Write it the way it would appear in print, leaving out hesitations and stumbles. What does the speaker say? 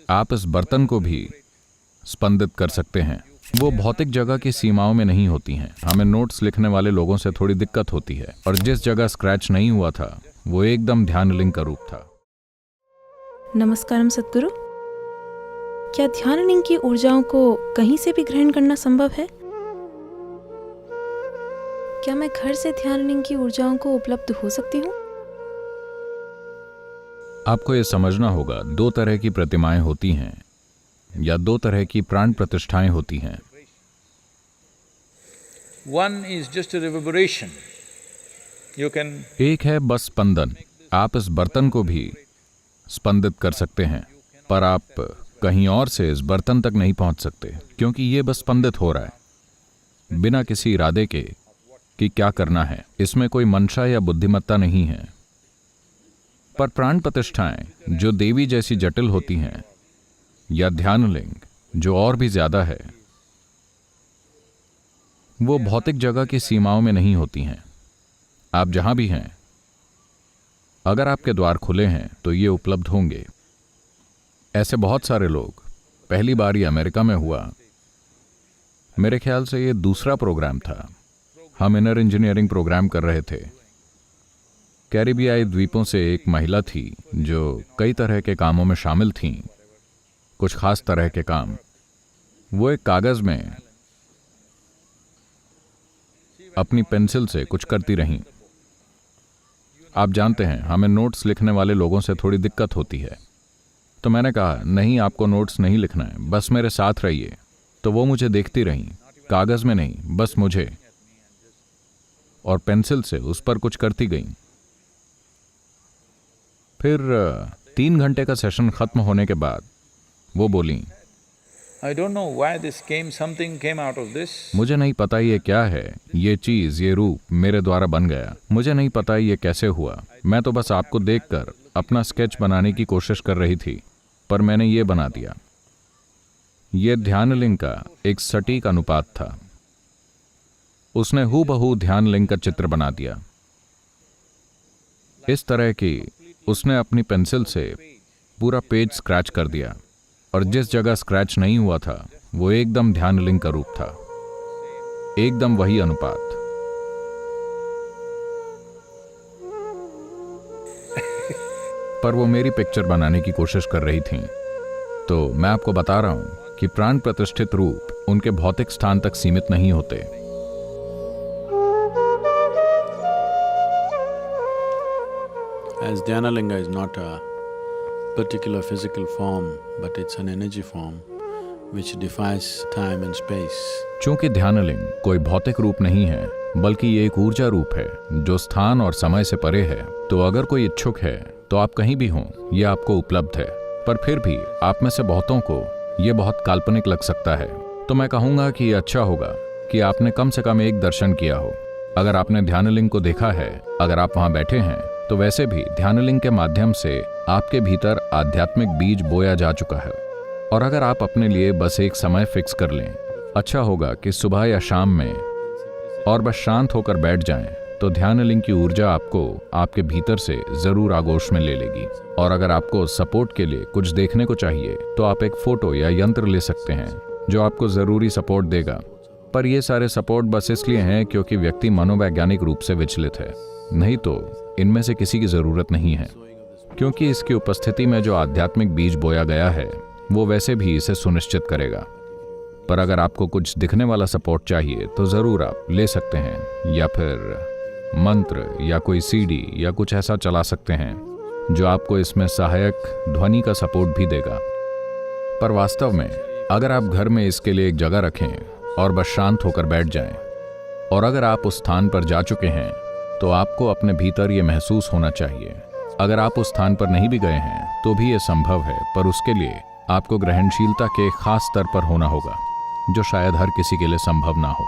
आप इस बर्तन को भी स्पंदित कर सकते हैं। वो भौतिक जगह की सीमाओं में नहीं होती हैं। हमें नोट्स लिखने वाले लोगों से थोड़ी दिक्कत होती है, और जिस जगह स्क्रैच नहीं हुआ था वो एकदम ध्यानलिंग का रूप था। नमस्कारम सद्गुरु। क्या ध्यानलिंग की ऊर्जाओं को कहीं से भी ग्रहण करना संभव है? क्या मैं घर से ध्यानलिंग की ऊर्जाओं को उपलब्ध हो सकती हूँ? आपको ये समझना होगा, दो तरह की प्रतिमाएं होती हैं या दो तरह की प्राण प्रतिष्ठाएं होती हैं। One is just a reverberation. You can एक है बस स्पंदन। आप इस बर्तन को भी स्पंदित कर सकते हैं, पर आप कहीं और से इस बर्तन तक नहीं पहुंच सकते, क्योंकि ये बस स्पंदित हो रहा है बिना किसी इरादे के कि क्या करना है। इसमें कोई मंशा या बुद्धिमत्ता नहीं है। पर प्राण प्रतिष्ठाएं जो देवी जैसी जटिल होती हैं, या ध्यानलिंग जो और भी ज्यादा है, वो भौतिक जगह की सीमाओं में नहीं होती हैं। आप जहां भी हैं, अगर आपके द्वार खुले हैं तो ये उपलब्ध होंगे। ऐसे बहुत सारे लोग, पहली बार ये अमेरिका में हुआ। मेरे ख्याल से ये दूसरा प्रोग्राम था। हम इनर इंजीनियरिंग प्रोग्राम कर रहे थे। कैरिबियाई द्वीपों से एक महिला थी जो कई तरह के कामों में शामिल थीं, कुछ खास तरह के काम। वो एक कागज में अपनी पेंसिल से कुछ करती रहीं। आप जानते हैं, हमें नोट्स लिखने वाले लोगों से थोड़ी दिक्कत होती है। तो मैंने कहा, नहीं, आपको नोट्स नहीं लिखना है, बस मेरे साथ रहिए। तो वो मुझे देखती रहीं, कागज में नहीं, बस मुझे, और पेंसिल से उस पर कुछ करती गईं। फिर 3 घंटे का सेशन खत्म होने के बाद वो बोली, I don't know why something came out of this. मुझे नहीं पता ये क्या है, ये चीज, ये रूप मेरे द्वारा बन गया। मुझे नहीं पता ये कैसे हुआ। मैं तो बस आपको देखकर अपना स्केच बनाने की कोशिश कर रही थी, पर मैंने ये बना दिया। ये ध्यानलिंग का एक सटीक अनुपात था। उसने हूबहू ध्यानलिंग का चित्र बना दिया। इस तरह की उसने अपनी पेंसिल से पूरा पेज स्क्रैच कर दिया, और जिस जगह स्क्रैच नहीं हुआ था वो एकदम ध्यानलिंग का रूप था, एकदम वही अनुपात। पर वो मेरी पिक्चर बनाने की कोशिश कर रही थीं। तो मैं आपको बता रहा हूं कि प्राण प्रतिष्ठित रूप उनके भौतिक स्थान तक सीमित नहीं होते। As Dhyanalinga is not a particular physical form, but it's an energy form which defies time and space. चूंकि ध्यानलिंग कोई भौतिक रूप नहीं है, बल्कि ये एक ऊर्जा रूप है जो स्थान और समय से परे है, तो अगर कोई इच्छुक है तो आप कहीं भी हों, ये आपको उपलब्ध है। पर फिर भी आप में से बहुतों को ये बहुत काल्पनिक लग सकता है। तो मैं कहूँगा कि अच्छा होगा कि आपने कम से कम एक दर्शन किया हो। अगर आपने ध्यानलिंग को देखा है, अगर आप वहाँ बैठे हैं, तो वैसे भी ध्यानलिंग के माध्यम से आपके भीतर आध्यात्मिक बीज बोया जा चुका है। और अगर आप अपने लिए बस एक समय फिक्स कर लें, अच्छा होगा कि सुबह या शाम में, और बस शांत होकर बैठ जाएं, तो ध्यानलिंग की ऊर्जा आपको आपके भीतर से जरूर आगोश में ले लेगी। और अगर आपको सपोर्ट के लिए कुछ देखने को चाहिए, तो आप एक फोटो या यंत्र ले सकते हैं जो आपको जरूरी सपोर्ट देगा। पर ये सारे सपोर्ट बस इसलिए हैं क्योंकि व्यक्ति मनोवैज्ञानिक रूप से विचलित है, नहीं तो इनमें से किसी की जरूरत नहीं है, क्योंकि इसकी उपस्थिति में जो आध्यात्मिक बीज बोया गया है वो वैसे भी इसे सुनिश्चित करेगा। पर अगर आपको कुछ दिखने वाला सपोर्ट चाहिए तो जरूर आप ले सकते हैं, या फिर मंत्र या कोई सीडी या कुछ ऐसा चला सकते हैं जो आपको इसमें सहायक ध्वनि का सपोर्ट भी देगा। पर वास्तव में अगर आप घर में इसके लिए एक जगह रखें और बस शांत होकर बैठ जाएं, और अगर आप उस स्थान पर जा चुके हैं तो आपको अपने भीतर ये महसूस होना चाहिए। अगर आप उस स्थान पर नहीं भी गए हैं तो भी ये संभव है, पर उसके लिए आपको ग्रहणशीलता के खास स्तर पर होना होगा, जो शायद हर किसी के लिए संभव ना हो।